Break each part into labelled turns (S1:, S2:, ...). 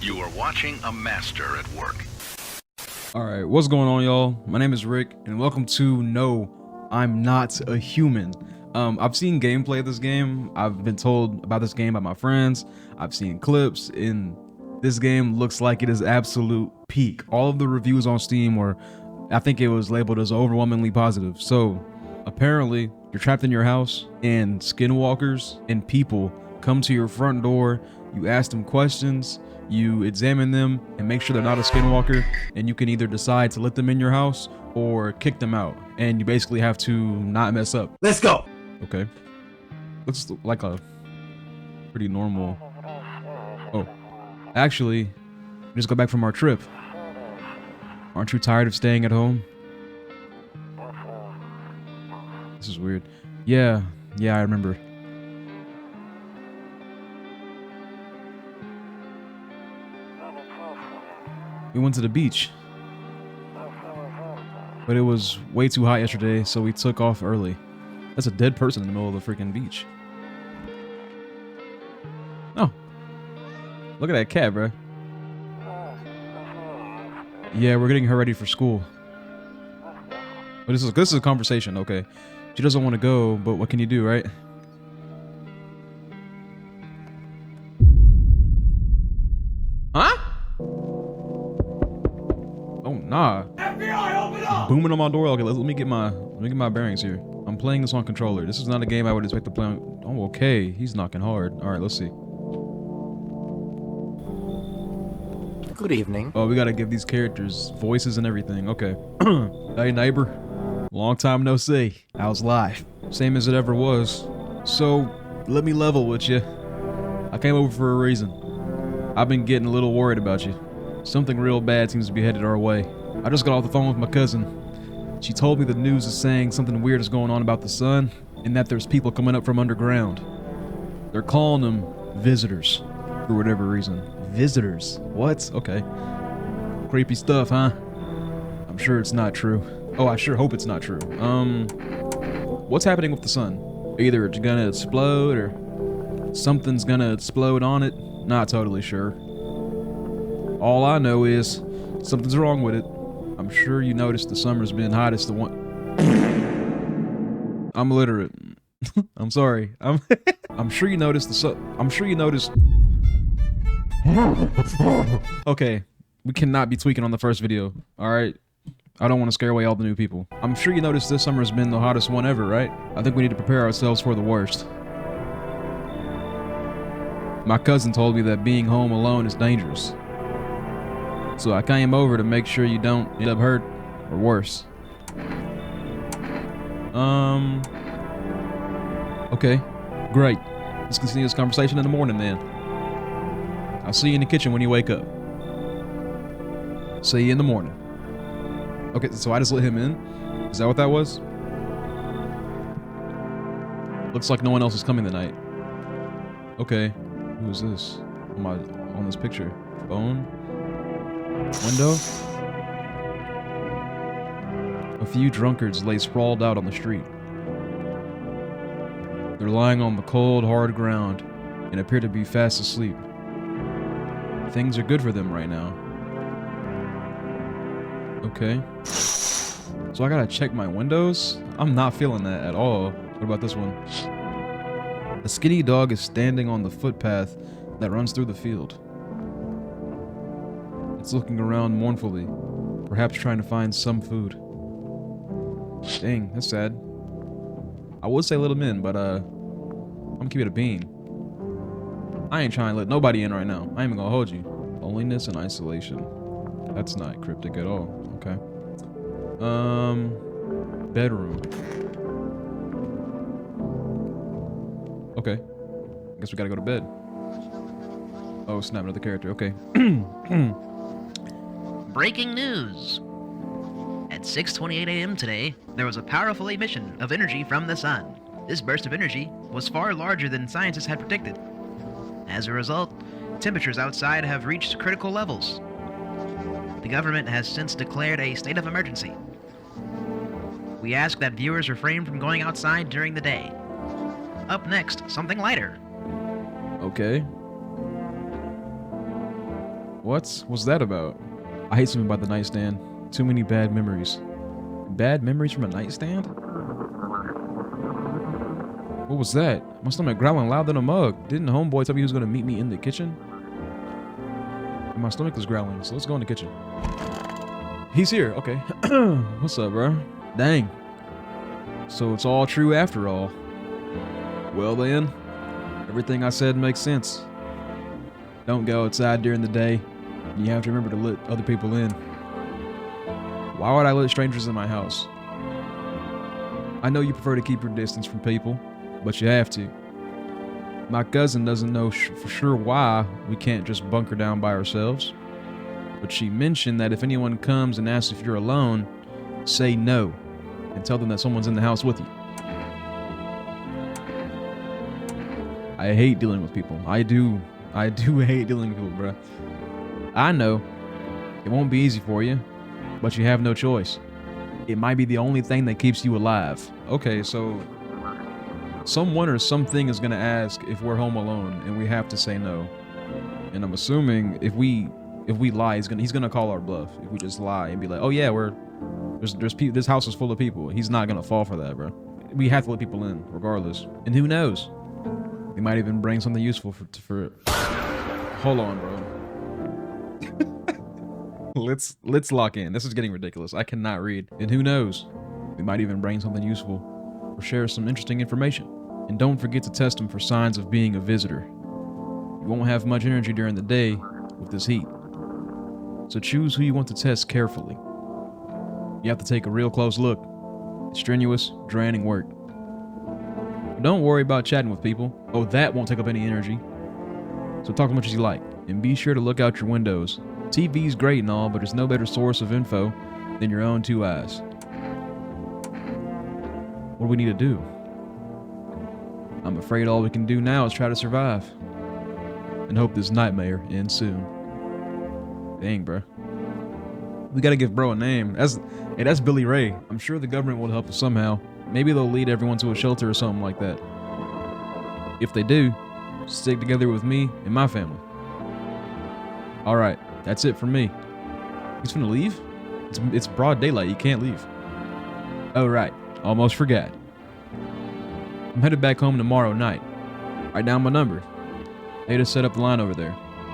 S1: You are watching a master at work.
S2: Alright, what's going on, y'all? My name is Rick, and welcome to No, I'm Not a Human. I've seen gameplay of this game. I've been told about this game by my friends. I've seen clips, and this game looks like it is absolute peak. All of the reviews on Steam were, I think it was labeled as overwhelmingly positive. So, apparently, you're trapped in your house, and skinwalkers and people come to your front door. You ask them questions, you examine them and make sure they're not a skinwalker, and you can either decide to let them in your house or kick them out, and you basically have to not mess up.
S3: Let's go.
S2: Okay, looks like a pretty normal. Oh, actually, we just got back from our trip. Aren't you tired of staying at home? This is weird. Yeah, I remember. We went to the beach, but it was way too hot yesterday, so we took off early. That's a dead person in the middle of the freaking beach. Oh, look at that cat, bro. Yeah, we're getting her ready for school. But this is a conversation, okay? She doesn't want to go, but what can you do, right? Huh? Oh nah.
S3: FBI, open up!
S2: Booming on my door. Okay, let me get my bearings here. I'm playing this on controller. This is not a game I would expect to play on. Oh, okay. He's knocking hard. All right, let's see.
S3: Good evening.
S2: Oh, we gotta give these characters voices and everything. Okay. Hey, neighbor. Long time no see. How's life? Same as it ever was. So, let me level with you. I came over for a reason. I've been getting a little worried about you. Something real bad seems to be headed our way. I just got off the phone with my cousin. She told me the news is saying something weird is going on about the sun, and that there's people coming up from underground. They're calling them visitors, for whatever reason. Visitors? What? Okay. Creepy stuff, huh? I'm sure it's not true. Oh, I sure hope it's not true. What's happening with the sun? Either it's gonna explode, or something's gonna explode on it. Not totally sure. All I know is something's wrong with it. I'm sure you noticed the summer's been hottest the one. I'm illiterate. I'm sorry. I'm sure you noticed I'm sure you noticed. Okay, we cannot be tweaking on the first video. All right. I don't want to scare away all the new people. I'm sure you noticed this summer's been the hottest one ever, right? I think we need to prepare ourselves for the worst. My cousin told me that being home alone is dangerous. So I came over to make sure you don't end up hurt or worse. Okay, great. Let's continue this conversation in the morning then. I'll see you in the kitchen when you wake up. See you in the morning. Okay, so I just let him in? Is that what that was? Looks like no one else is coming tonight. Okay, who is this? On this picture? Phone? Window? A few drunkards lay sprawled out on the street. They're lying on the cold, hard ground and appear to be fast asleep. Things are good for them right now. Okay. So I gotta check my windows? I'm not feeling that at all. What about this one? A skinny dog is standing on the footpath that runs through the field. It's looking around mournfully, perhaps trying to find some food. Dang, that's sad. I would say let him in, but I'm gonna keep it a bean. I ain't trying to let nobody in right now. I ain't even gonna hold you. Loneliness and isolation. That's not cryptic at all. Okay. Bedroom. Okay. Guess we gotta go to bed. Oh, snap, another character. Okay.
S4: Breaking news! At 6:28 a.m. today, there was a powerful emission of energy from the sun. This burst of energy was far larger than scientists had predicted. As a result, temperatures outside have reached critical levels. The government has since declared a state of emergency. We ask that viewers refrain from going outside during the day. Up next, something lighter.
S2: Okay. What was that about? I hate something about the nightstand. Too many bad memories. Bad memories from a nightstand? What was that? My stomach growling loud than a mug. Didn't homeboy tell me he was gonna meet me in the kitchen? And my stomach is growling, so let's go in the kitchen. He's here, okay. What's up, bro? Dang. So it's all true after all. Well then, everything I said makes sense. Don't go outside during the day. You have to remember to let other people in. Why would I let strangers in my house? I know you prefer to keep your distance from people, but you have to. My cousin doesn't know for sure why we can't just bunker down by ourselves, but she mentioned that if anyone comes and asks if you're alone, say no, and tell them that someone's in the house with you. I hate dealing with people. I do hate dealing with people, bruh. I know it won't be easy for you, but you have no choice. It might be the only thing that keeps you alive. Okay, so someone or something is gonna ask if we're home alone, and we have to say no. And I'm assuming if we lie, he's gonna call our bluff. If we just lie and be like, oh yeah, this house is full of people. He's not gonna fall for that, bro. We have to let people in, regardless. And who knows? They might even bring something useful for Hold on, bro. Let's lock in. This is getting ridiculous. I cannot read. And who knows? We might even bring something useful or share some interesting information. And don't forget to test them for signs of being a visitor. You won't have much energy during the day with this heat. So choose who you want to test carefully. You have to take a real close look. It's strenuous, draining work. But don't worry about chatting with people. Oh, that won't take up any energy. So talk as much as you like. And be sure to look out your windows. TV's great and all, but there's no better source of info than your own two eyes. What do we need to do? I'm afraid all we can do now is try to survive. And hope this nightmare ends soon. Dang, bro. We gotta give bro a name. That's Billy Ray. I'm sure the government will help us somehow. Maybe they'll lead everyone to a shelter or something like that. If they do, stick together with me and my family. Alright, that's it for me. He's finna leave? It's broad daylight, you can't leave. Oh right, almost forgot. I'm headed back home tomorrow night. Write down my number. They just set up the line over there.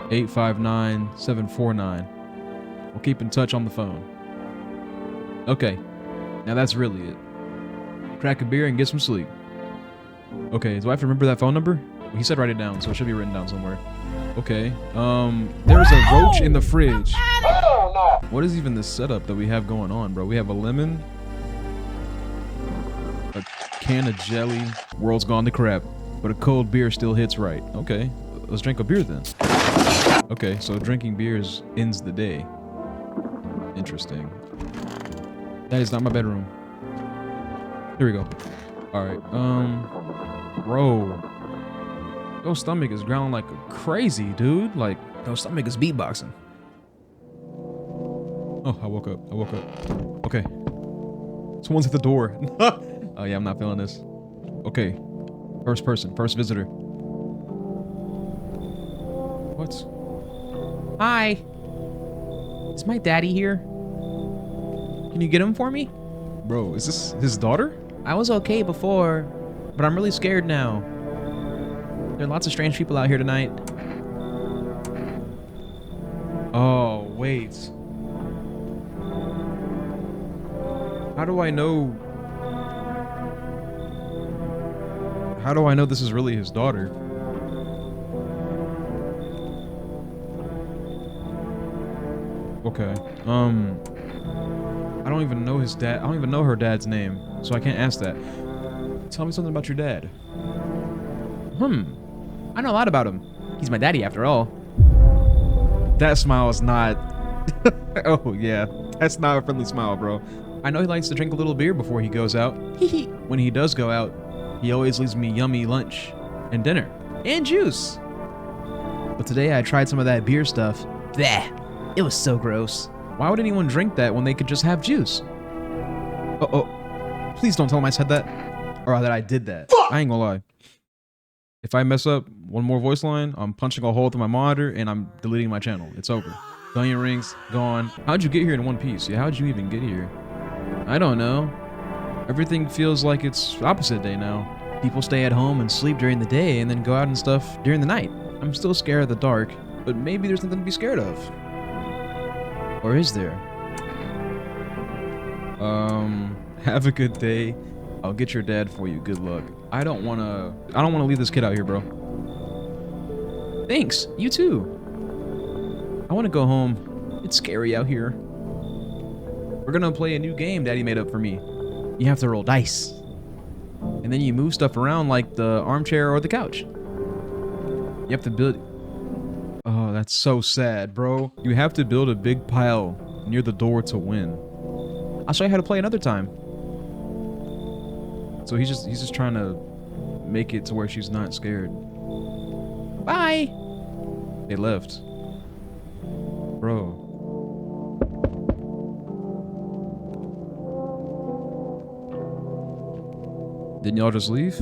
S2: 859-749. We'll keep in touch on the phone. Okay, now that's really it. Crack a beer and get some sleep. Okay, do I have to remember that phone number? He said write it down, so it should be written down somewhere. Okay, there's a roach in the fridge. What is even the setup that we have going on, bro? We have a lemon, a can of jelly, world's gone to crap, but a cold beer still hits right. Okay, let's drink a beer then. Okay, so drinking beers ends the day. Interesting. That is not my bedroom. Here we go. Alright, bro. Your stomach is growling like crazy, dude. Like, your stomach is beatboxing. Oh, I woke up. Okay. Someone's at the door. Oh, yeah, I'm not feeling this. Okay. First person, first visitor. What?
S5: Hi. Is my daddy here? Can you get him for me?
S2: Bro, is this his daughter?
S5: I was okay before, but I'm really scared now. There are lots of strange people out here tonight.
S2: Oh, wait. How do I know this is really his daughter? Okay. I don't even know his dad. I don't even know her dad's name, so I can't ask that. Tell me something about your dad.
S5: I know a lot about him. He's my daddy after all.
S2: That smile is not... Oh, yeah. That's not a friendly smile, bro. I know he likes to drink a little beer before he goes out. When he does go out, he always leaves me yummy lunch and dinner.
S5: And juice.
S2: But today I tried some of that beer stuff.
S5: Bleh. It was so gross.
S2: Why would anyone drink that when they could just have juice? Oh. Please don't tell him I said that. Or that I did that. I ain't gonna lie. If I mess up one more voice line, I'm punching a hole through my monitor and I'm deleting my channel. It's over. Onion rings, gone. How'd you get here in one piece? Yeah, how'd you even get here? I don't know. Everything feels like it's opposite day now. People stay at home and sleep during the day and then go out and stuff during the night. I'm still scared of the dark, but maybe there's nothing to be scared of. Or is there? Have a good day. I'll get your dad for you. Good luck. I don't wanna leave this kid out here, bro. Thanks. You too. I wanna go home. It's scary out here. We're gonna play a new game Daddy made up for me. You have to roll dice. And then you move stuff around like the armchair or the couch. You have to build... Oh, that's so sad, bro. You have to build a big pile near the door to win. I'll show you how to play another time. So he's just trying to make it to where she's not scared. Bye. They left. Bro. Didn't y'all just leave?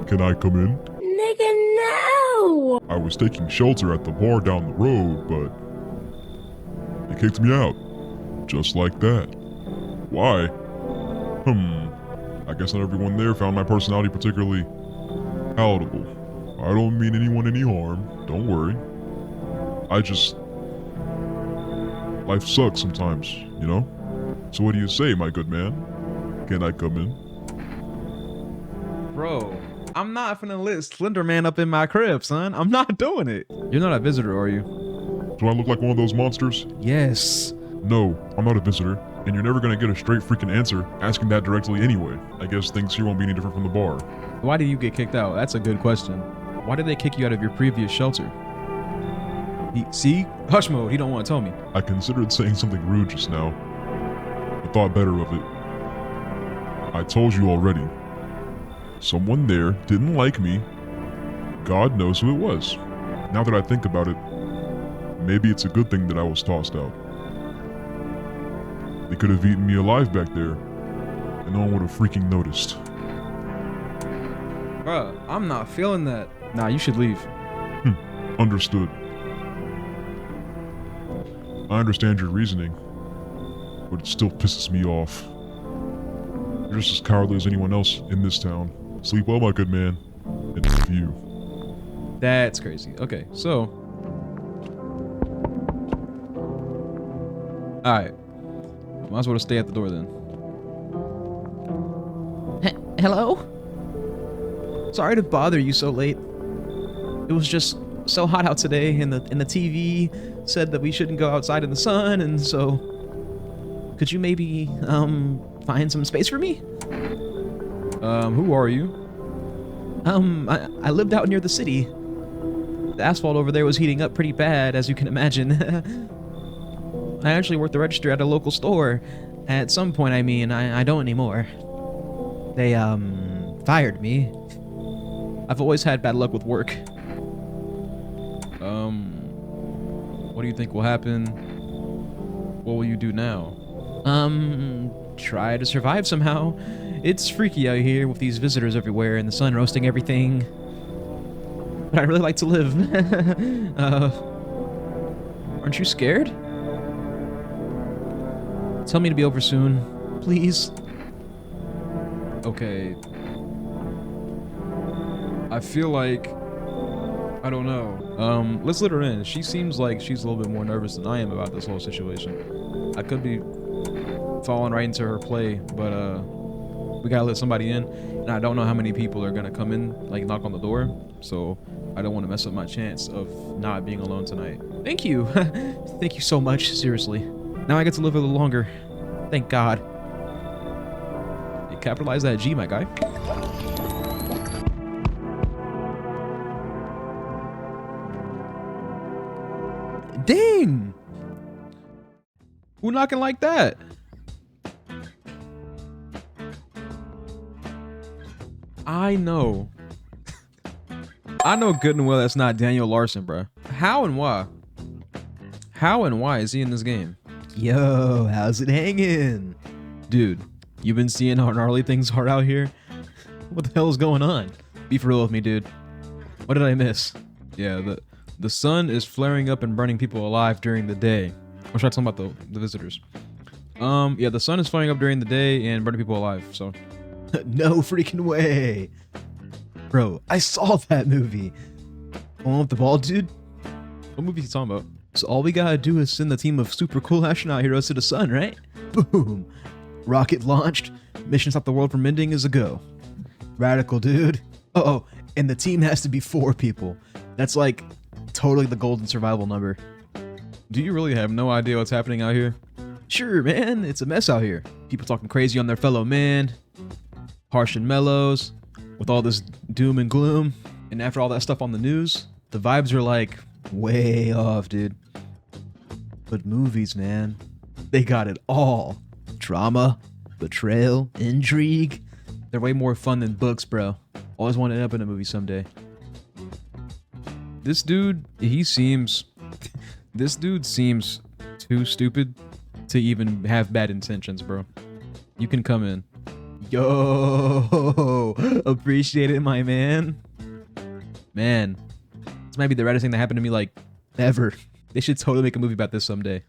S6: Can I come in?
S7: Nigga, no!
S6: I was taking shelter at the bar down the road, but they kicked me out. Just like that. Why? I guess not everyone there found my personality particularly palatable. I don't mean anyone any harm, don't worry. Life sucks sometimes, you know? So what do you say, my good man? Can I come in?
S2: Bro, I'm not finna let Slender Man up in my crib, son. I'm not doing it. You're not a visitor, are you?
S6: Do I look like one of those monsters?
S2: Yes.
S6: No, I'm not a visitor, and you're never gonna get a straight freaking answer asking that directly anyway. I guess things here won't be any different from the bar.
S2: Why did you get kicked out? That's a good question. Why did they kick you out of your previous shelter? See? Hush mode. He don't want to tell me.
S6: I considered saying something rude just now, but thought better of it. I told you already. Someone there didn't like me. God knows who it was. Now that I think about it, maybe it's a good thing that I was tossed out. They could have eaten me alive back there, and no one would have freaking noticed.
S2: Bruh, I'm not feeling that. Nah, you should leave.
S6: Understood. I understand your reasoning, but it still pisses me off. You're just as cowardly as anyone else in this town. Sleep well, my good man, and F you.
S2: That's crazy. Okay, so. Alright. Might as well stay at the door then.
S5: Hello?
S2: Sorry to bother you so late. It was just so hot out today, and the TV said that we shouldn't go outside in the sun, and so could you maybe find some space for me? Who are you? I lived out near the city. The asphalt over there was heating up pretty bad, as you can imagine. I actually worked the register at a local store. At some point, I mean, I don't anymore. They fired me. I've always had bad luck with work. What do you think will happen? What will you do now? Try to survive somehow. It's freaky out here with these visitors everywhere and the sun roasting everything. But I really like to live. Aren't you scared? Tell me to be over soon, please. Okay. I feel like... I don't know. Let's let her in. She seems like she's a little bit more nervous than I am about this whole situation. I could be falling right into her play, but we gotta let somebody in, and I don't know how many people are gonna come in, like knock on the door, so I don't want to mess up my chance of not being alone tonight. Thank you. Thank you so much, seriously. Now I get to live a little longer. Thank God. You capitalize that G, my guy. Dang! Who knocking like that? I know. I know good and well that's not Daniel Larson, bro. How and why? How and why is he in this game? Yo, how's it hanging? Dude, you've been seeing how gnarly things are out here? What the hell is going on? Be for real with me, dude. What did I miss? Yeah, the sun is flaring up and burning people alive during the day. I'm trying to talk about the visitors. Yeah, the sun is flaring up during the day and burning people alive, so. No freaking way. Bro, I saw that movie. The one with the ball, dude? What movie are you talking about? So all we gotta do is send the team of super cool astronaut heroes to the sun, right? Boom. Rocket launched. Mission Stop the World from Ending is a go. Radical, dude. Oh, and the team has to be 4 people. That's like totally the golden survival number. Do you really have no idea what's happening out here? Sure, man. It's a mess out here. People talking crazy on their fellow man. Harsh and mellows. With all this doom and gloom. And after all that stuff on the news, the vibes are like way off, dude. But movies, man. They got it all. Drama, betrayal, intrigue. They're way more fun than books, bro. Always want to end up in a movie someday. This dude, this dude seems too stupid to even have bad intentions, bro. You can come in. Yo, appreciate it, my man. Man, this might be the reddest thing that happened to me, like, ever. They should totally make a movie about this someday.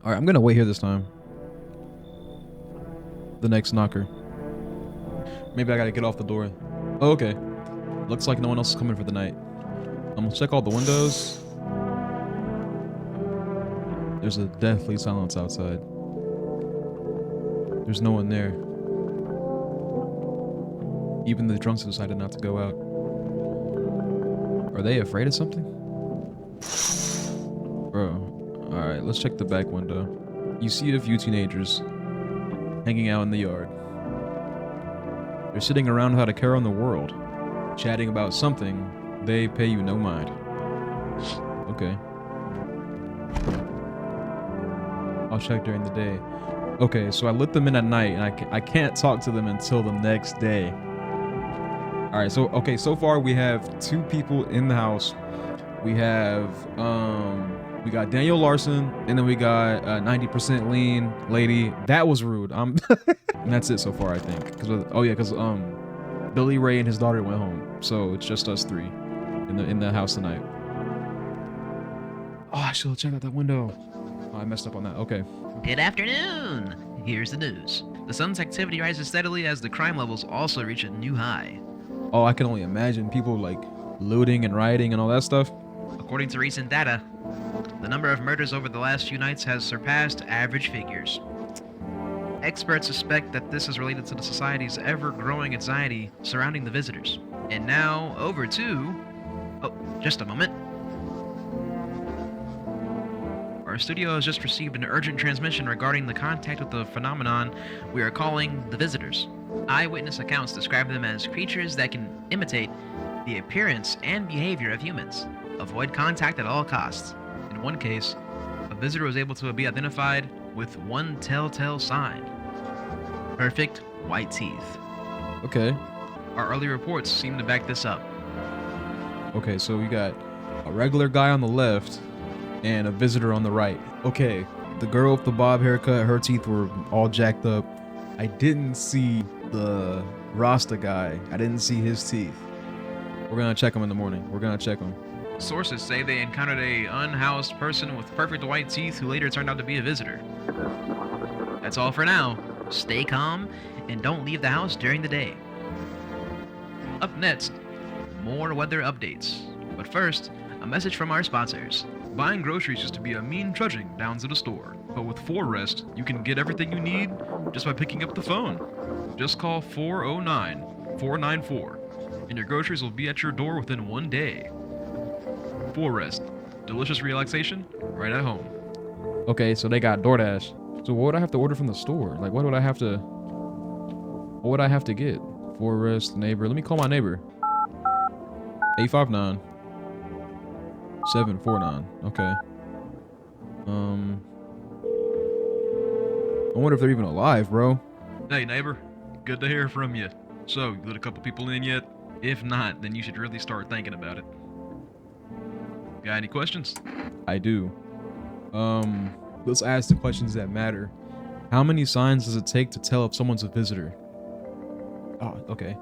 S2: Alright, I'm gonna wait here this time. The next knocker. Maybe I gotta get off the door. Oh, okay. Looks like no one else is coming for the night. I'm gonna check all the windows. There's a deathly silence outside. There's no one there. Even the drunks decided not to go out. Are they afraid of something? Bro. Alright, let's check the back window. You see a few teenagers hanging out in the yard. They're sitting around without a care in the world, chatting about something they pay you no mind. Okay. I'll check during the day. Okay, so I let them in at night, and I can't talk to them until the next day. All right, so okay, so far we have 2 people in the house. We have we got Daniel Larson, and then we got 90% lean lady. That was rude. And that's it so far, I think. Because Billy Ray and his daughter went home, so it's just us 3 in the house tonight. Oh, I should have checked out that window. Oh, I messed up on that. Okay.
S4: Good afternoon! Here's the news. The sun's activity rises steadily as the crime levels also reach a new high.
S2: Oh, I can only imagine people like looting and rioting and all that stuff.
S4: According to recent data, the number of murders over the last few nights has surpassed average figures. Experts suspect that this is related to the society's ever-growing anxiety surrounding the visitors. And now, over to... Oh, just a moment. Our studio has just received an urgent transmission regarding the contact with the phenomenon we are calling the visitors. Eyewitness accounts describe them as creatures that can imitate the appearance and behavior of humans. Avoid contact at all costs. In one case, a visitor was able to be identified with one telltale sign: perfect white teeth.
S2: Okay.
S4: Our early reports seem to back this up.
S2: Okay, so we got a regular guy on the left and a visitor on the right. Okay, the girl with the bob haircut, her teeth were all jacked up. I didn't see the Rasta guy. I didn't see his teeth. We're gonna check him in the morning. We're gonna check him.
S4: Sources say they encountered a unhoused person with perfect white teeth who later turned out to be a visitor. That's all for now. Stay calm and don't leave the house during the day. Up next, more weather updates. But first, a message from our sponsors. Buying groceries used to be a mean trudging down to the store, but with 4Rest, you can get everything you need just by picking up the phone. Just call 409-494, and your groceries will be at your door within 1 day. 4Rest, delicious relaxation right at home.
S2: Okay, so they got DoorDash. So what would I have to order from the store? Like, what would I have to get? 4Rest, neighbor. Let me call my neighbor. 859. 749. Okay. I wonder if they're even alive, bro.
S8: Hey, neighbor. Good to hear from you. So, you let a couple people in yet? If not, then you should really start thinking about it. Got any questions?
S2: I do. Let's ask the questions that matter. How many signs does it take to tell if someone's a visitor? Oh, okay.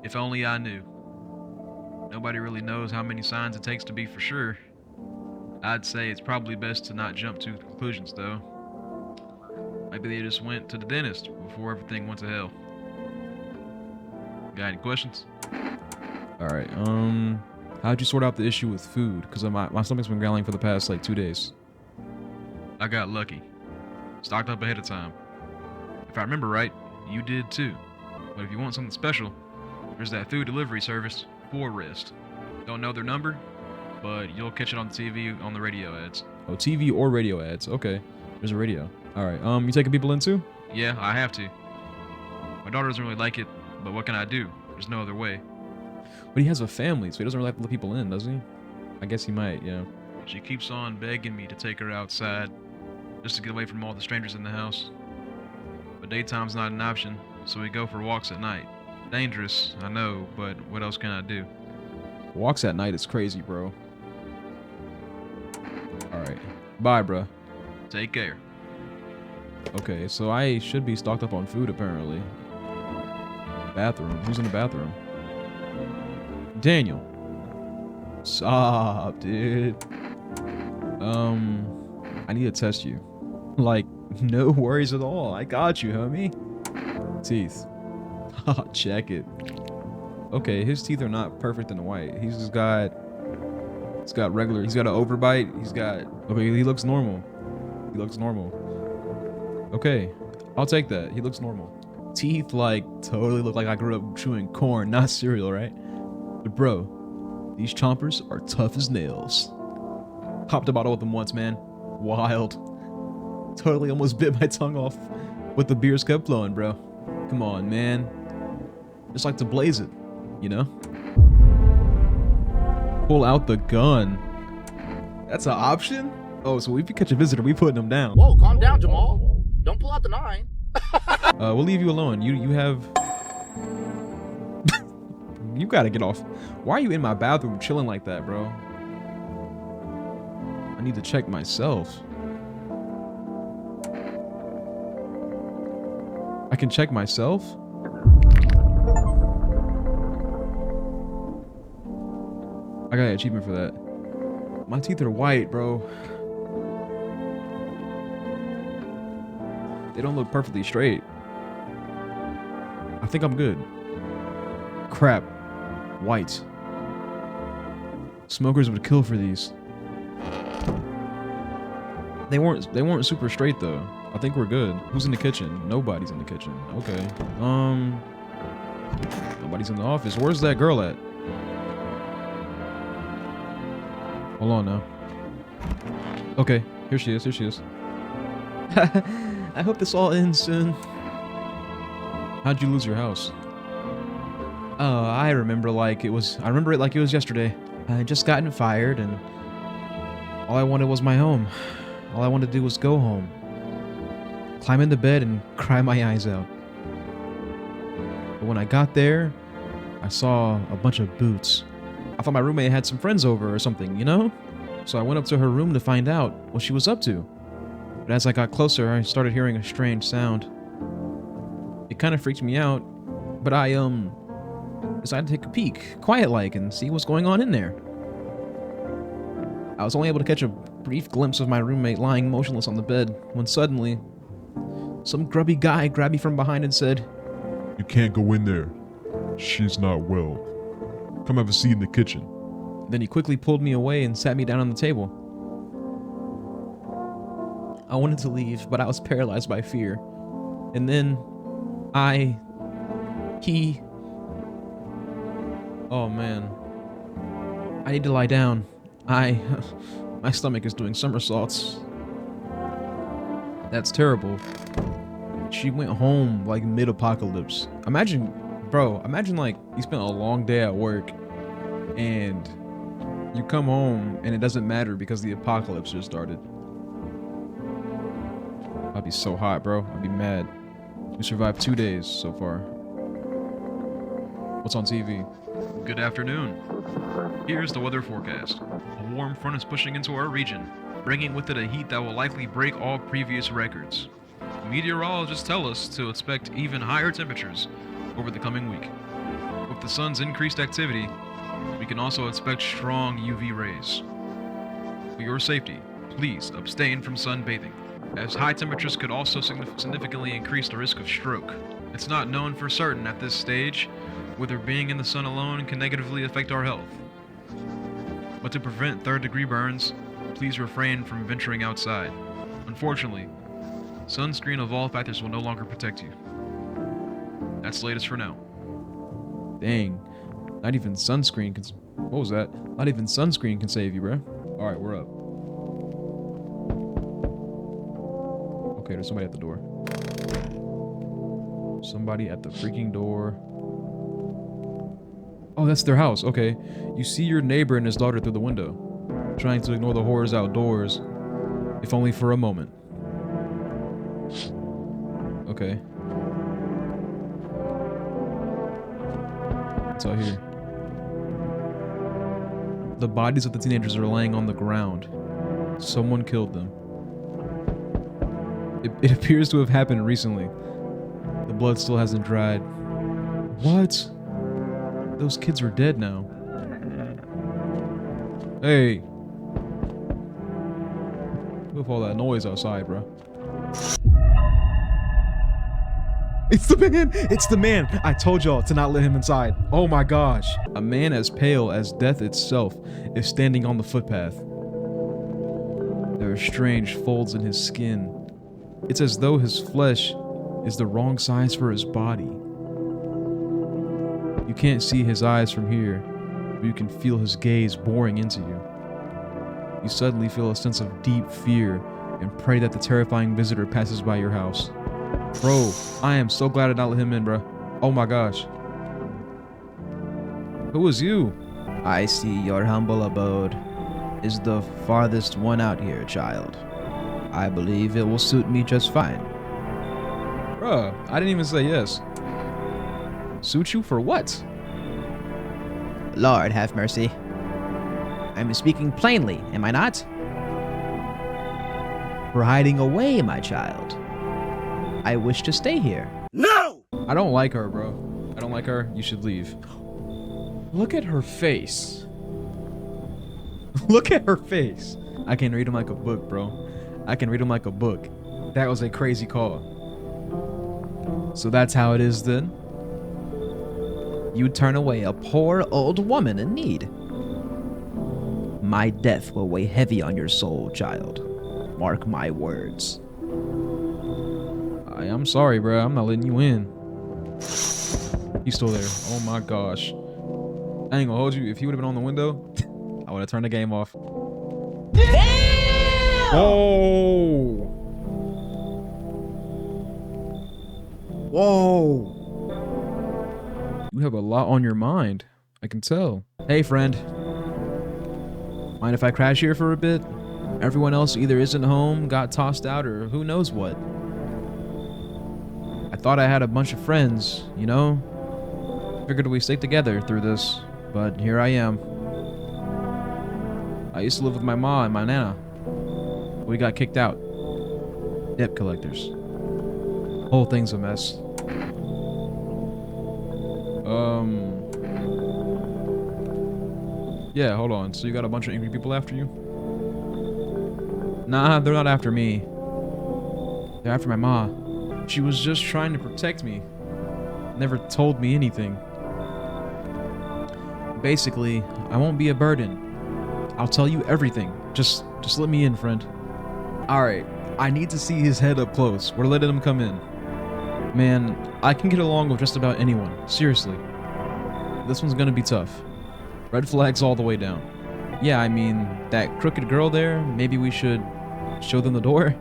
S8: If only I knew. Nobody really knows how many signs it takes to be for sure. I'd say it's probably best to not jump to conclusions, though. Maybe they just went to the dentist before everything went to hell. Got any questions?
S2: All right. How'd you sort out the issue with food? Because my stomach's been growling for the past like 2 days.
S8: I got lucky. Stocked up ahead of time. If I remember right, you did too. But if you want something special, there's that food delivery service, Forrest. Don't know their number, but you'll catch it on TV on the radio ads.
S2: Oh, TV or radio ads. Okay. There's a radio. All right. You taking people in too?
S8: Yeah, I have to. My daughter doesn't really like it, but what can I do? There's no other way.
S2: But he has a family, so he doesn't really have to let people in, does he? I guess he might, yeah.
S8: She keeps on begging me to take her outside, just to get away from all the strangers in the house. But daytime's not an option, so we go for walks at night. Dangerous, I know, but what else can I do?
S2: Walks at night is crazy, bro. All right. Bye, bro.
S8: Take care.
S2: Okay, so I should be stocked up on food, apparently. Bathroom. Who's in the bathroom? Daniel. Sup, dude? I need to test you. Like, no worries at all. I got you, homie. Teeth. Check it. Okay, his teeth are not perfect and white. He's got regular. He's got an overbite. Okay, he looks normal. He looks normal. Okay, I'll take that. He looks normal. Teeth like totally look like I grew up chewing corn, not cereal, right? But bro, these chompers are tough as nails. Popped a bottle with them once, man. Wild. Totally almost bit my tongue off, but the beers kept flowing, bro. Come on, man. Just like to blaze it, you know? Pull out the gun. That's an option? Oh, so if you catch a visitor, we putting them down.
S3: Whoa, calm down, Jamal. Don't pull out the 9.
S2: We'll leave you alone. You have... You gotta get off. Why are you in my bathroom chilling like that, bro? I need to check myself. I can check myself? I got an achievement for that. My teeth are white, bro. They don't look perfectly straight. I think I'm good. Crap. White. Smokers would kill for these. They weren't super straight though. I think we're good. Who's in the kitchen? Nobody's in the kitchen. Okay. Nobody's in the office. Where's that girl at? Hold on now. Okay, here she is. Here she is. I hope this all ends soon. How'd you lose your house? I remember it like it was yesterday. I had just gotten fired and all I wanted was my home. All I wanted to do was go home. Climb into bed and cry my eyes out. But when I got there, I saw a bunch of boots. I thought my roommate had some friends over or something, you know? So I went up to her room to find out what she was up to. But as I got closer, I started hearing a strange sound. It kind of freaked me out, but I, decided to take a peek, quiet-like, and see what's going on in there. I was only able to catch a brief glimpse of my roommate lying motionless on the bed, when suddenly, some grubby guy grabbed me from behind and said,
S6: You can't go in there. She's not well. Come have a seat in the kitchen.
S2: Then he quickly pulled me away and sat me down on the table. I wanted to leave, but I was paralyzed by fear. And then, oh man. I need to lie down. My stomach is doing somersaults. That's terrible. She went home like mid-apocalypse. Imagine like you spent a long day at work and you come home and it doesn't matter because the apocalypse just started. I'd be so hot, bro. I'd be mad. We survived 2 days so far. What's on TV?
S8: Good afternoon. Here's the weather forecast. A warm front is pushing into our region, bringing with it a heat that will likely break all previous records. Meteorologists tell us to expect even higher temperatures over the coming week. With the sun's increased activity, we can also expect strong UV rays. For your safety, please abstain from sunbathing, as high temperatures could also significantly increase the risk of stroke. It's not known for certain at this stage whether being in the sun alone can negatively affect our health. But to prevent third-degree burns, please refrain from venturing outside. Unfortunately, sunscreen of all factors will no longer protect you. That's the latest for now.
S2: Dang. Not even sunscreen can... What was that? Not even sunscreen can save you, bro. Alright, we're up. Okay, there's somebody at the door. Somebody at the freaking door. Oh, that's their house. Okay. You see your neighbor and his daughter through the window, trying to ignore the horrors outdoors, if only for a moment. Okay. What's out here? The bodies of the teenagers are laying on the ground. Someone killed them. It appears to have happened recently. The blood still hasn't dried. What? Those kids are dead now. Hey. With all that noise outside, bro. It's the man! It's the man! I told y'all to not let him inside. Oh my gosh. A man as pale as death itself is standing on the footpath. There are strange folds in his skin. It's as though his flesh is the wrong size for his body. You can't see his eyes from here, but you can feel his gaze boring into you. You suddenly feel a sense of deep fear and pray that the terrifying visitor passes by your house. Bro, I am so glad I did not let him in, bro. Oh my gosh. Who is you?
S4: I see your humble abode is the farthest one out here, child. I believe it will suit me just fine.
S2: Bruh, I didn't even say yes. Suit you for what?
S4: Lord, have mercy. I'm speaking plainly, am I not? For hiding away, my child. I wish to stay here.
S2: I don't like her, bro. I don't like her. You should leave. Look at her face. Look at her face. I can read him like a book, bro. I can read him like a book. That was a crazy call. So that's how it is then?
S4: You turn away a poor old woman in need. My death will weigh heavy on your soul, child. Mark my words.
S2: I'm sorry, bro. I'm not letting you in. He's still there. Oh my gosh. I ain't gonna hold you. If he would have been on the window, I would have turned the game off. Damn! Oh! Whoa! You have a lot on your mind. I can tell. Hey, friend. Mind if I crash here for a bit? Everyone else either isn't home, got tossed out, or who knows what. I thought I had a bunch of friends, you know? Figured we'd stick together through this, but here I am. I used to live with my ma and my nana. We got kicked out. Debt collectors. Whole thing's a mess. Yeah, hold on. So you got a bunch of angry people after you? Nah, they're not after me. They're after my ma. She was just trying to protect me. Never told me anything. Basically, I won't be a burden. I'll tell you everything. Just let me in, friend. Alright, I need to see his head up close. We're letting him come in. Man, I can get along with just about anyone. Seriously. This one's gonna be tough. Red flags all the way down. Yeah, I mean, that crooked girl there, maybe we should show them the door?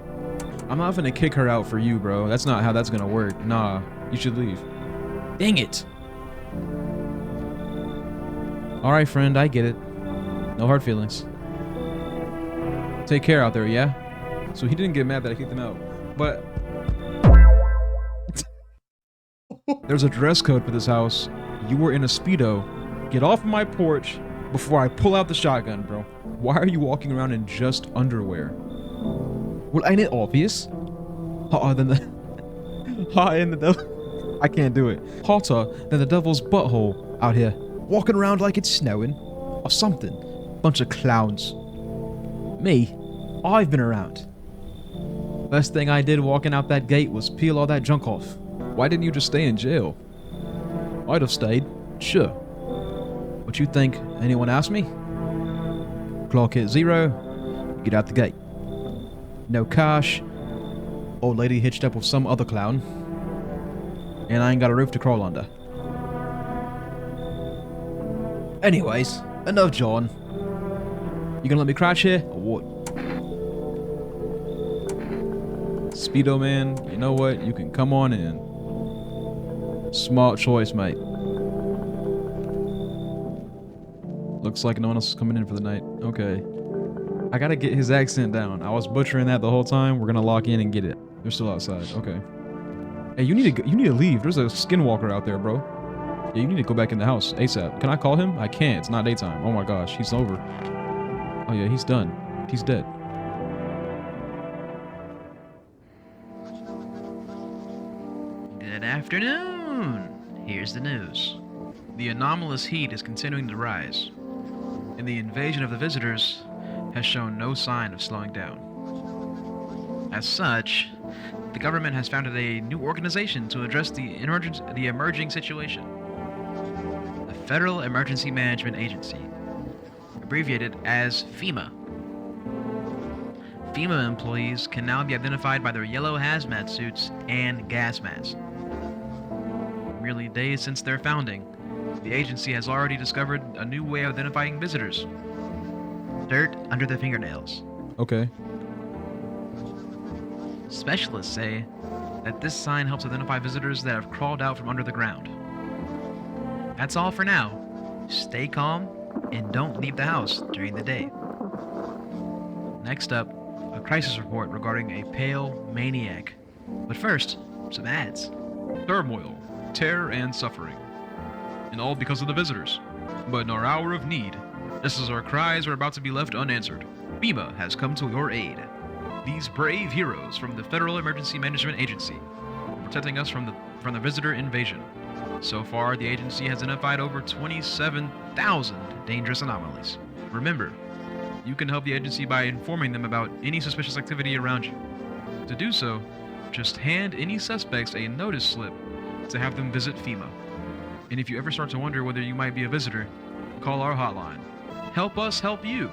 S2: I'm not gonna kick her out for you, bro. That's not how that's gonna work. Nah, you should leave. Dang it! Alright, friend, I get it. No hard feelings. Take care out there, yeah? So he didn't get mad that I kicked him out. But there's a dress code for this house. You were in a Speedo. Get off my porch before I pull out the shotgun, bro. Why are you walking around in just underwear? Well, ain't it obvious? Then Hotter than the devil. I can't do it. Hotter than the devil's butthole out here. Walking around like it's snowing. Or something. Bunch of clowns. Me? I've been around. First thing I did walking out that gate was peel all that junk off. Why didn't you just stay in jail? I'd have stayed. Sure. What you think? Anyone asked me? Clock hit 0. Get out the gate. No cash. Old lady hitched up with some other clown. And I ain't got a roof to crawl under. Anyways, enough John. You gonna let me crash here, or what? Speedo man, you know what? You can come on in. Smart choice, mate. Looks like no one else is coming in for the night. Okay. I gotta get his accent down. I was butchering that the whole time. We're gonna lock in and get it. They're still outside. Okay. Hey, you need to leave. There's a skinwalker out there, bro. Yeah, you need to go back in the house ASAP. Can I call him? I can't. It's not daytime. Oh my gosh, he's over. Oh yeah, he's done. He's dead.
S4: Good afternoon. Here's the news.
S8: The anomalous heat is continuing to rise, and the invasion of the visitors has shown no sign of slowing down.
S4: As such, the government has founded a new organization to address the emerging situation. The Federal Emergency Management Agency, abbreviated as FEMA. FEMA employees can now be identified by their yellow hazmat suits and gas masks. Merely days since their founding, the agency has already discovered a new way of identifying visitors. Dirt under the fingernails.
S2: Okay.
S4: Specialists say that this sign helps identify visitors that have crawled out from under the ground. That's all for now. Stay calm and don't leave the house during the day. Next up, a crisis report regarding a pale maniac. But first, some ads.
S8: Turmoil, terror, and suffering. And all because of the visitors. But in our hour of need, just as our cries are about to be left unanswered, FEMA has come to your aid. These brave heroes from the Federal Emergency Management Agency are protecting us from the visitor invasion. So far, the agency has identified over 27,000 dangerous anomalies. Remember, you can help the agency by informing them about any suspicious activity around you. To do so, just hand any suspects a notice slip to have them visit FEMA. And if you ever start to wonder whether you might be a visitor, call our hotline. Help us help you.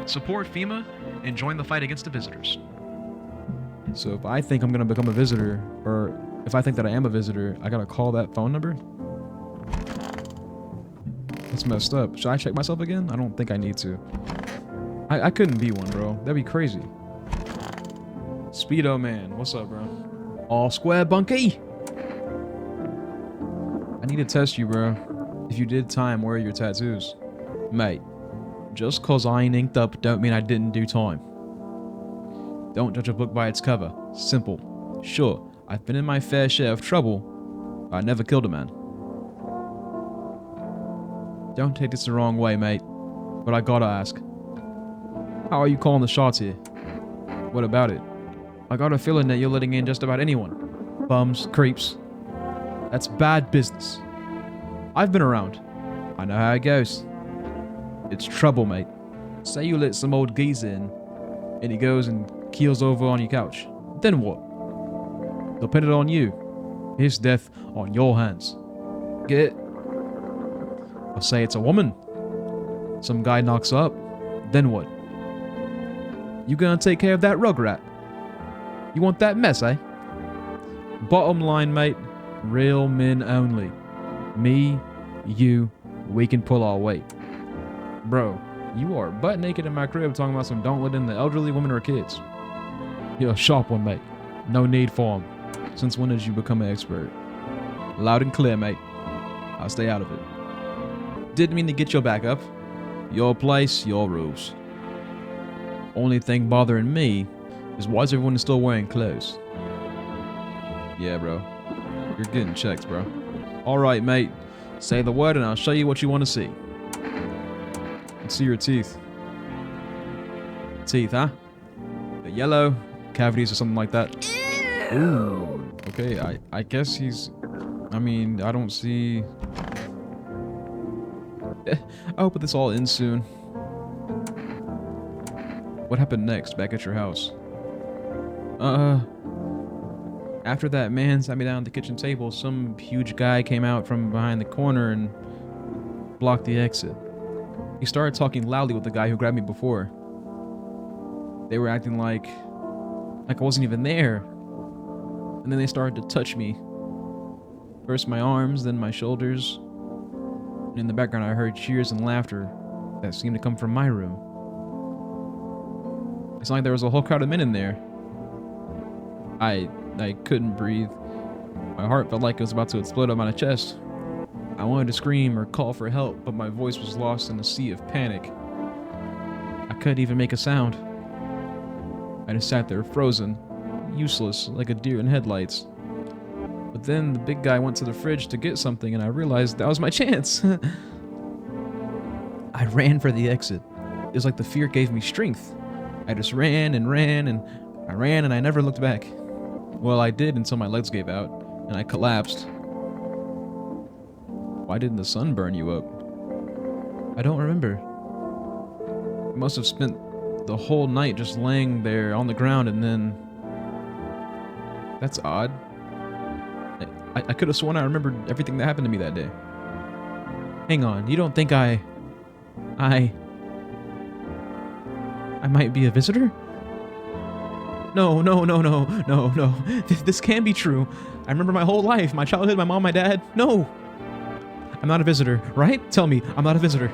S8: Support FEMA and join the fight against the visitors.
S2: So if I think I'm gonna become a visitor, or if I think that I am a visitor, I gotta call that phone number? That's messed up. Should I check myself again? I don't think I need to. I couldn't be one, bro. That'd be crazy. Speedo man, what's up, bro? All square, Bunky? I need to test you, bro. If you did time, where are your tattoos? Mate, just cause I ain't inked up don't mean I didn't do time. Don't judge a book by its cover. Simple. Sure, I've been in my fair share of trouble, but I never killed a man. Don't take this the wrong way, mate, but I gotta ask. How are you calling the shots here? What about it? I got a feeling that you're letting in just about anyone. Bums, creeps. That's bad business. I've been around. I know how it goes. It's trouble, mate. Say you let some old geezer in, and he goes and keels over on your couch. Then what? They'll pin it on you. His death on your hands. Get it? Or say it's a woman. Some guy knocks her up. Then what? You gonna take care of that rugrat? You want that mess, eh? Bottom line, mate. Real men only. Me, you, we can pull our weight. Bro, you are butt naked in my crib talking about some don't let in the elderly, women, or kids. You're a sharp one, mate. No need for 'em. Since when did you become an expert? Loud and clear, mate. I'll stay out of it. Didn't mean to get your back up. Your place, your rules. Only thing bothering me is why is everyone still wearing clothes? Yeah, bro. You're getting checked, bro. Alright, mate. Say the word and I'll show you what you want to see. Let's see your teeth. Teeth, huh? The yellow, cavities or something like that. Ooh. Okay, I guess he's... I mean, I don't see... I hope this all ends soon. What happened next, back at your house? After that man sat me down at the kitchen table, some huge guy came out from behind the corner and blocked the exit. He started talking loudly with the guy who grabbed me before. They were acting like I wasn't even there. And then they started to touch me. First my arms, then my shoulders. And in the background I heard cheers and laughter that seemed to come from my room. It's like there was a whole crowd of men in there. I couldn't breathe. My heart felt like it was about to explode out of my chest. I wanted to scream or call for help, but my voice was lost in a sea of panic. I couldn't even make a sound. I just sat there frozen, useless, like a deer in headlights. But then the big guy went to the fridge to get something and I realized that was my chance. I ran for the exit. It was like the fear gave me strength. I just ran and ran and I never looked back. Well, I did until my legs gave out and I collapsed. Why didn't the sun burn you up? I don't remember. I must have spent the whole night just laying there on the ground and then... That's odd. I could have sworn I remembered everything that happened to me that day. Hang on, you don't think I might be a visitor? No. This can't be true. I remember my whole life, my childhood, my mom, my dad. No. I'm not a visitor, right? Tell me, I'm not a visitor.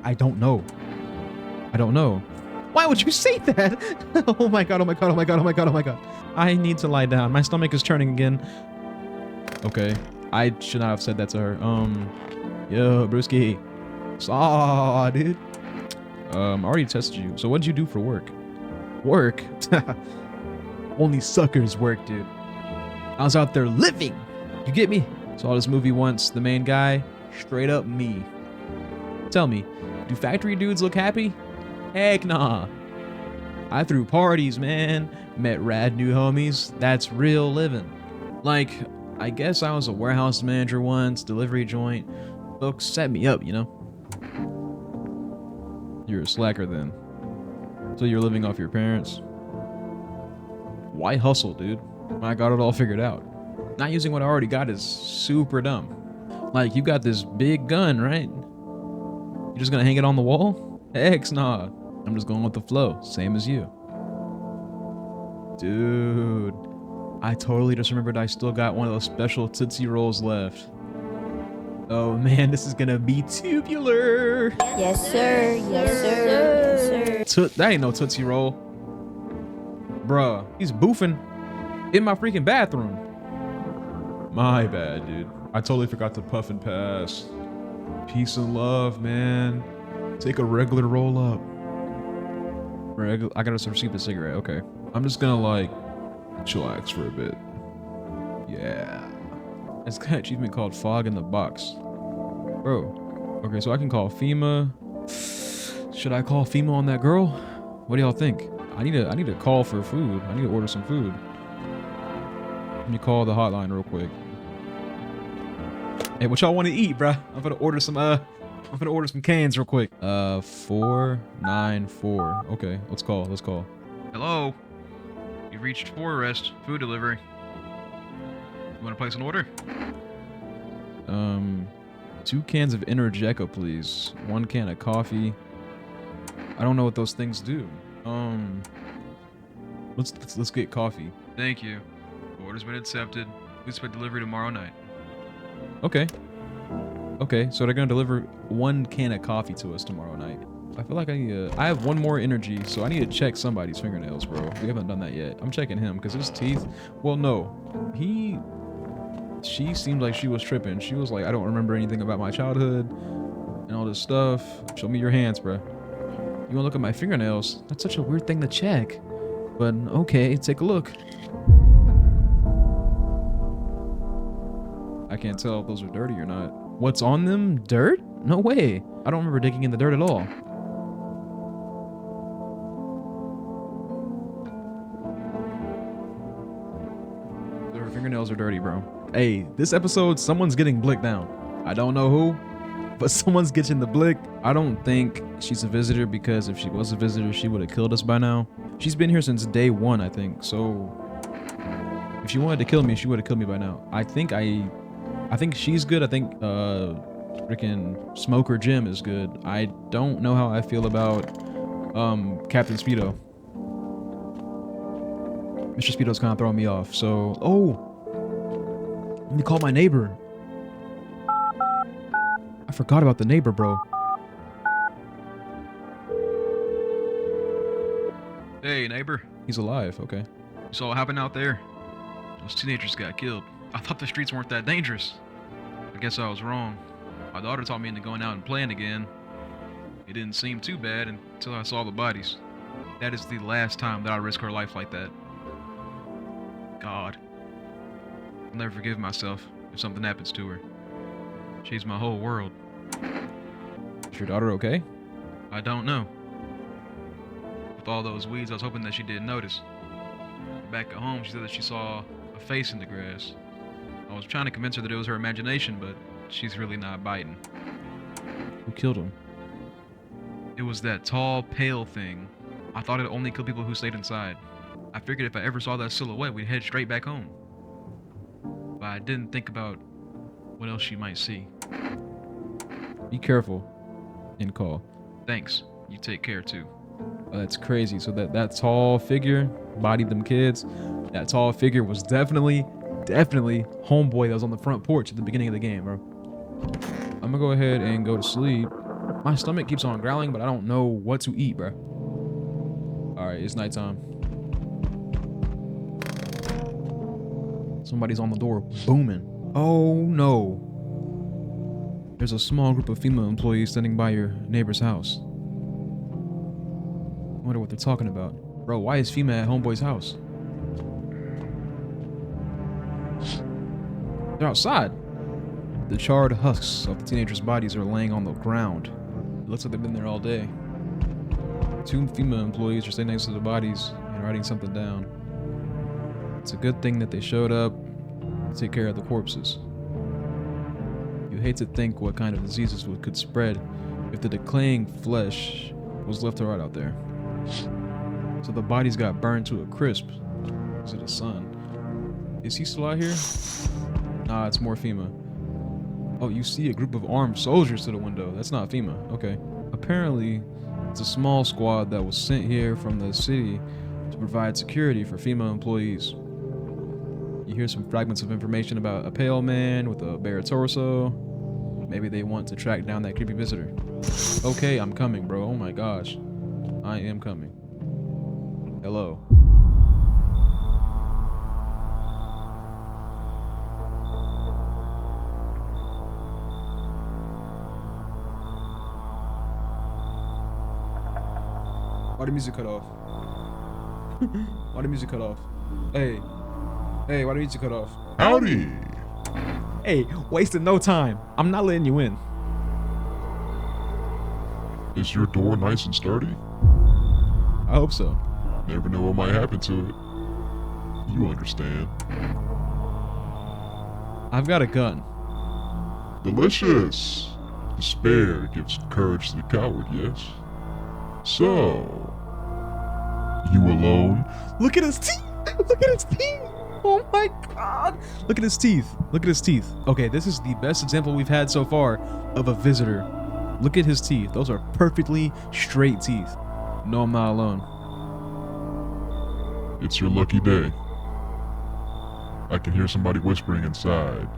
S2: I don't know. Why would you say that? Oh my god. I need to lie down. My stomach is churning again. Okay. I should not have said that to her. Yo, brewski. Saw, dude. I already tested you. So what did you do for work? Work? Only suckers work, dude. I was out there living. You get me? Saw this movie once. The main guy, straight up me. Tell me, do factory dudes look happy? Heck nah. I threw parties, man. Met rad new homies. That's real living. Like, I guess I was a warehouse manager once, delivery joint. Folks set me up, you know? You're a slacker then. So you're living off your parents? Why hustle, dude? I got it all figured out. Not using what I already got is super dumb. Like, you got this big gun, right? You just gonna hang it on the wall? Heck nah. I'm just going with the flow, same as you. Dude, I totally just remembered I still got one of those special Tootsie Rolls left. Oh man, this is gonna be tubular.
S7: Yes, sir. Yes, sir. Yes, sir.
S2: That ain't no Tootsie Roll. Bruh, he's boofing in my freaking bathroom. My bad, dude. I totally forgot to puff and pass. Peace and love, man. Take a regular roll up. I gotta receive the cigarette, okay. I'm just gonna like chillax for a bit. Yeah. It's got an achievement called Fog in the Box. Bro. Okay, so I can call FEMA. Should I call FEMA on that girl? What do y'all think? I need to call for food. I need to order some food. Let me call the hotline real quick. Hey, what y'all want to eat, bruh? I'm gonna order some cans real quick. 494. Okay, let's call.
S8: Hello? You've reached Forest Food Delivery. You want to place an order?
S2: 2 cans of Energeco, please. 1 can of coffee. I don't know what those things do. Let's get coffee.
S8: Thank you. Order's been accepted. We expect delivery tomorrow night.
S2: Okay, so they're gonna deliver 1 can of coffee to us tomorrow night. I feel like I have 1 more energy, so I need to check somebody's fingernails, bro. We haven't done that yet. I'm checking him because his teeth. Well, no, she seemed like she was tripping. She was like, I don't remember anything about my childhood and all this stuff. Show me your hands, bro. You wanna look at my fingernails? That's such a weird thing to check. But okay, take a look. I can't tell if those are dirty or not. What's on them? Dirt? No way. I don't remember digging in the dirt at all. nails are dirty, bro. Hey, this episode, someone's getting blicked down. I don't know who, but someone's getting the blick. I don't think she's a visitor, because if she was a visitor, she would have killed us by now. She's been here since day 1, I think. So if she wanted to kill me, she would have killed me by now. I think she's good. I think freaking Smoker Jim is good. I don't know how I feel about Captain Speedo. Mr. Speedo's kind of throwing me off. So, let me call my neighbor. I forgot about the neighbor, bro.
S8: Hey, neighbor.
S2: He's alive. Okay.
S8: You saw what happened out there? Those teenagers got killed. I thought the streets weren't that dangerous. I guess I was wrong. My daughter taught me into going out and playing again. It didn't seem too bad until I saw the bodies. That is the last time that I risk her life like that. God. I'll never forgive myself if something happens to her. She's my whole world.
S2: Is your daughter okay?
S8: I don't know. With all those weeds, I was hoping that she didn't notice. Back at home, she said that she saw a face in the grass. I was trying to convince her that it was her imagination, but she's really not biting.
S2: Who killed him?
S8: It was that tall, pale thing. I thought it only killed people who stayed inside. I figured if I ever saw that silhouette, we'd head straight back home. But I didn't think about what else she might see.
S2: Be careful and call.
S8: Thanks. You take care too.
S2: Oh, that's crazy. So that tall figure bodied them kids. That tall figure was definitely homeboy that was on the front porch at the beginning of the game, bro. I'm gonna go ahead and go to sleep. My stomach keeps on growling, but I don't know what to eat, bro. All right, it's nighttime. Somebody's on the door, booming. Oh no. There's a small group of female employees standing by your neighbor's house. I wonder what they're talking about. Bro, why is FEMA at homeboy's house? They're outside. The charred husks of the teenagers' bodies are laying on the ground. It looks like they've been there all day. 2 female employees are standing next to the bodies and writing something down. It's a good thing that they showed up to take care of the corpses. You hate to think what kind of diseases could spread if the decaying flesh was left to rot out there. So the bodies got burned to a crisp because of the sun. Is he still out here? Nah, it's more FEMA. Oh, you see a group of armed soldiers to the window. That's not FEMA. Okay. Apparently, it's a small squad that was sent here from the city to provide security for FEMA employees. You hear some fragments of information about a pale man with a bare torso. Maybe they want to track down that creepy visitor. Okay, I'm coming, bro. Oh my gosh. I am coming. Hello. Why the music cut off? Why the music cut off? Hey, why the music cut off?
S6: Howdy!
S2: Hey, wasting no time. I'm not letting you in.
S6: Is your door nice and sturdy?
S2: I hope so.
S6: Never know what might happen to it. You understand.
S2: I've got a gun.
S6: Delicious! Despair gives courage to the coward, yes? So... You alone?
S2: Look at his teeth! Look at his teeth! Oh my god! Look at his teeth. Look at his teeth. Okay, this is the best example we've had so far of a visitor. Look at his teeth. Those are perfectly straight teeth. No, I'm not alone.
S6: It's your lucky day. I can hear somebody whispering inside.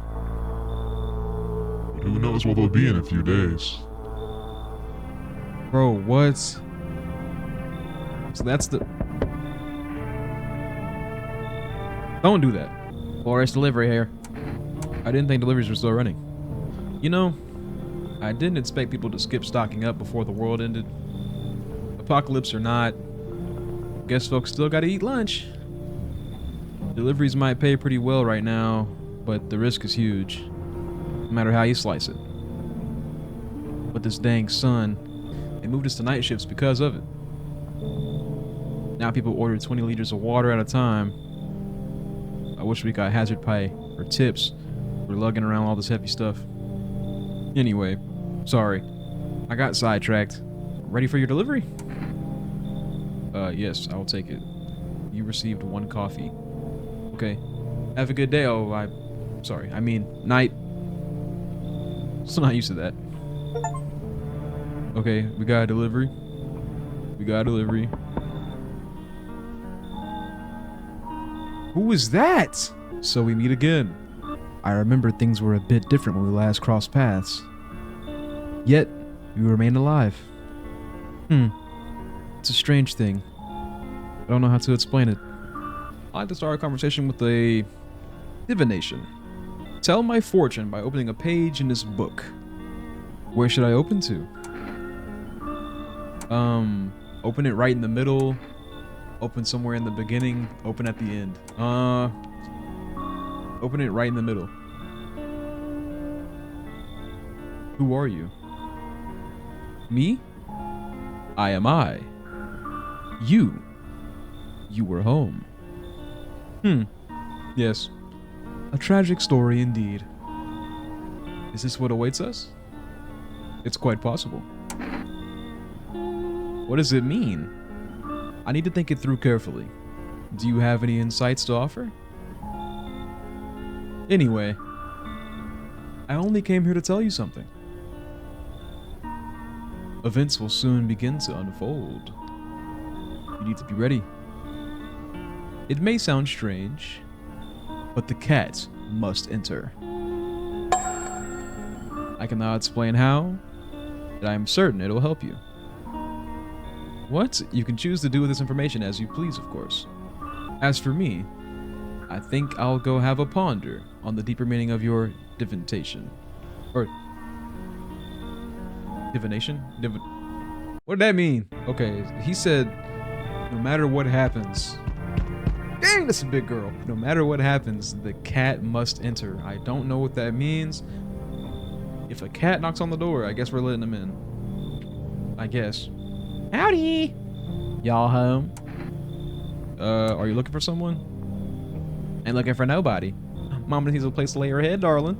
S6: But who knows where they'll be in a few days.
S2: Bro, what? So that's the... Don't do that. Forest delivery here. I didn't think deliveries were still running. You know, I didn't expect people to skip stocking up before the world ended. Apocalypse or not, guess folks still gotta eat lunch. Deliveries might pay pretty well right now, but the risk is huge, no matter how you slice it. But this dang sun, they moved us to night shifts because of it. Now people order 20 liters of water at a time. I wish we got hazard pay or tips for lugging around all this heavy stuff. Anyway, sorry. I got sidetracked. Ready for your delivery? Yes, I'll take it. You received 1 coffee. Okay. Have a good day. Oh, I mean, night. Still not used to that. Okay, we got a delivery. Who is that? So we meet again. I remember things were a bit different when we last crossed paths. Yet, you remain alive. It's a strange thing. I don't know how to explain it. I like to start a conversation with a divination. Tell my fortune by opening a page in this book. Where should I open to? Open it right in the middle. Open somewhere in the beginning. Open at the end. Open it right in the middle. Who are you? Me? I am I. You. You were home. Yes. A tragic story indeed. Is this what awaits us? It's quite possible. What does it mean? I need to think it through carefully. Do you have any insights to offer? Anyway, I only came here to tell you something. Events will soon begin to unfold. You need to be ready. It may sound strange, but the cat must enter. I cannot explain how, but I am certain it'll help you. What? You can choose to do with this information as you please, of course. As for me, I think I'll go have a ponder on the deeper meaning of your divination. Or... divination? What did that mean? Okay, he said, no matter what happens... Dang, that's a big girl. No matter what happens, the cat must enter. I don't know what that means. If a cat knocks on the door, I guess we're letting him in. I guess. Howdy! Y'all home? Are you looking for someone? Ain't looking for nobody. Mama needs a place to lay her head, darling.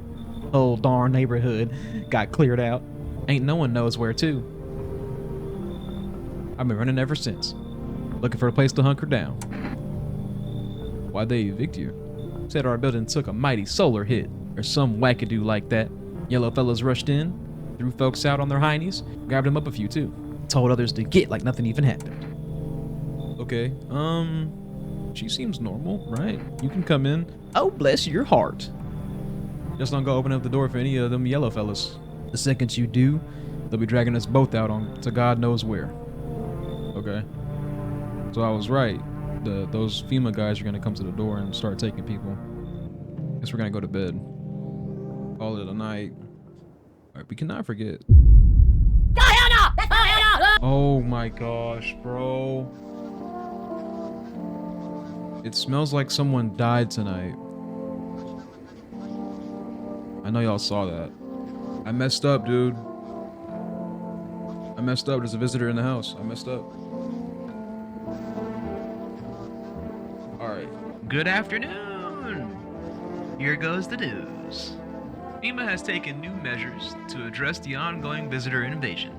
S2: Whole darn neighborhood got cleared out. Ain't no one knows where to. I've been running ever since. Looking for a place to hunker down. Why'd they evict you? Said our building took a mighty solar hit, or some wackadoo like that. Yellow fellas rushed in, threw folks out on their heinies, grabbed them up a few too. Told others to get like nothing even happened. Okay, she seems normal, right? You can come in. Oh, bless your heart. Just don't go open up the door for any of them yellow fellas. The second you do, they'll be dragging us both out on to God knows where. Okay. So I was right. Those FEMA guys are gonna come to the door and start taking people. Guess we're gonna go to bed. Call it a night. Alright, we cannot forget. Oh my gosh, bro. It smells like someone died tonight. I know y'all saw that. I messed up, dude. I messed up. There's a visitor in the house. I messed up. Alright.
S4: Good afternoon. Here goes the news. FEMA has taken new measures to address the ongoing visitor invasion.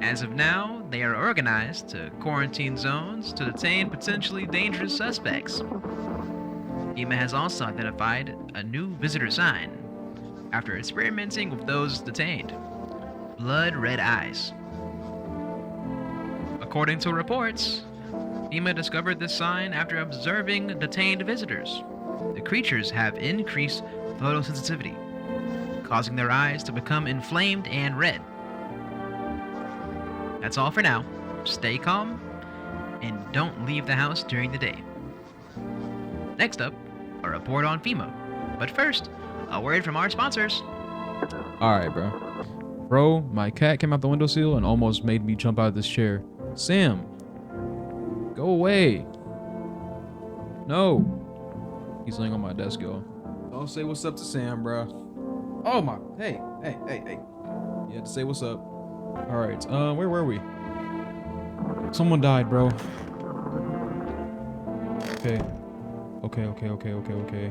S4: As of now, they are organized to quarantine zones to detain potentially dangerous suspects. FEMA has also identified a new visitor sign after experimenting with those detained. Blood red eyes. According to reports, FEMA discovered this sign after observing detained visitors. The creatures have increased photosensitivity, causing their eyes to become inflamed and red. That's all for now. Stay calm and don't leave the house during the day. Next up, a report on FEMA. But first, a word from our sponsors.
S2: Alright, bro. Bro, my cat came out the windowsill and almost made me jump out of this chair. Sam! Go away! No! He's laying on my desk, y'all. Don't say what's up to Sam, bro. Oh my... Hey. You had to say what's up. Alright, where were we? Someone died, bro. Okay. Okay.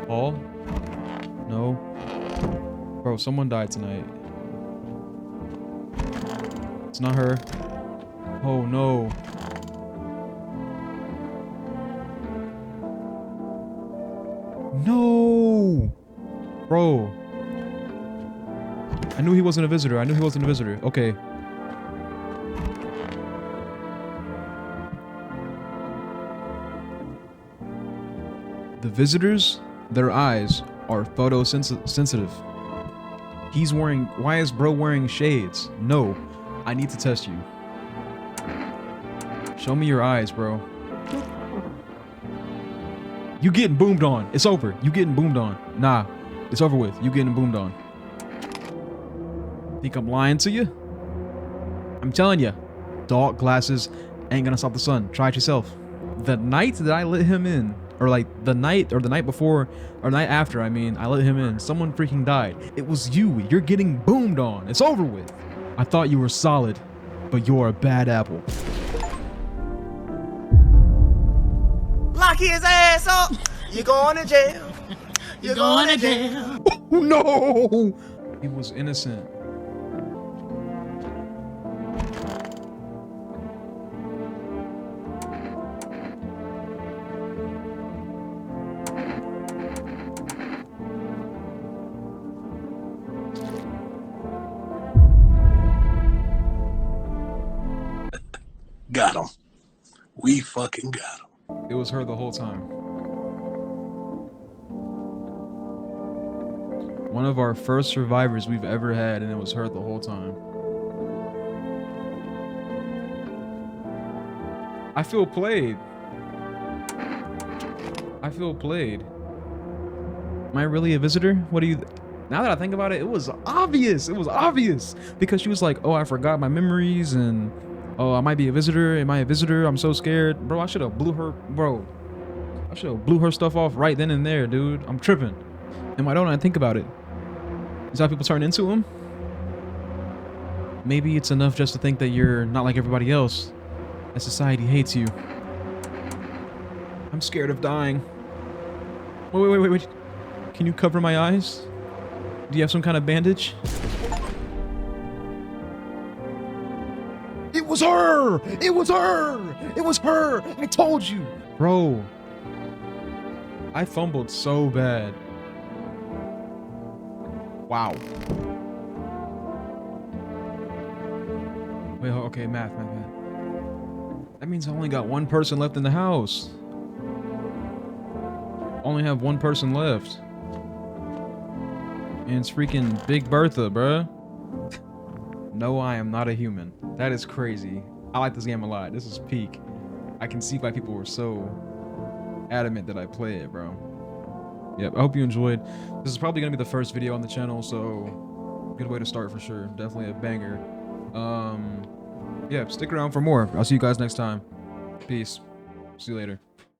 S2: Paul? No. Bro, someone died tonight. It's not her. Oh no. No! Bro. I knew he wasn't a visitor. Okay. The visitors, their eyes are photosensitive. Why is bro wearing shades? No, I need to test you. Show me your eyes, bro. You getting boomed on. It's over. You getting boomed on. Nah, it's over with. You getting boomed on. Think I'm lying to you? I'm telling you, dark glasses ain't gonna stop the sun. Try it yourself. The night that I let him in, or like the night before, or night after, I mean, I let him in, someone freaking died. It was you. You're getting boomed on. It's over with. I thought you were solid, but you're a bad apple.
S3: Lock his ass up. You're going to jail. You're going to jail.
S2: Oh, no! He was innocent.
S9: Got him. We fucking got him.
S2: It was her the whole time. One of our first survivors we've ever had, and it was her the whole time. I feel played. Am I really a visitor? What do you... Now that I think about it, it was obvious. Because she was like, oh, I forgot my memories, and... oh, I might be a visitor. Am I a visitor? I'm so scared. Bro, I should have blew her... Bro, I should have blew her stuff off right then and there, dude. I'm tripping. And why don't I think about it? Is that how people turn into him? Maybe it's enough just to think that you're not like everybody else. That society hates you. I'm scared of dying. Wait. Can you cover my eyes? Do you have some kind of bandage? It was her! It was her! I told you! Bro. I fumbled so bad. Wow. Wait, okay, math. That means I only got one person left in the house. Only have one person left. And it's freaking Big Bertha, bruh. No, I am not a human. That is crazy. I like this game a lot. This is peak. I can see why people were so adamant that I play it, bro. Yep, I hope you enjoyed. This is probably gonna be the first video on the channel, so good way to start for sure. Definitely a banger. Yeah, stick around for more. I'll see you guys next time. Peace. See you later.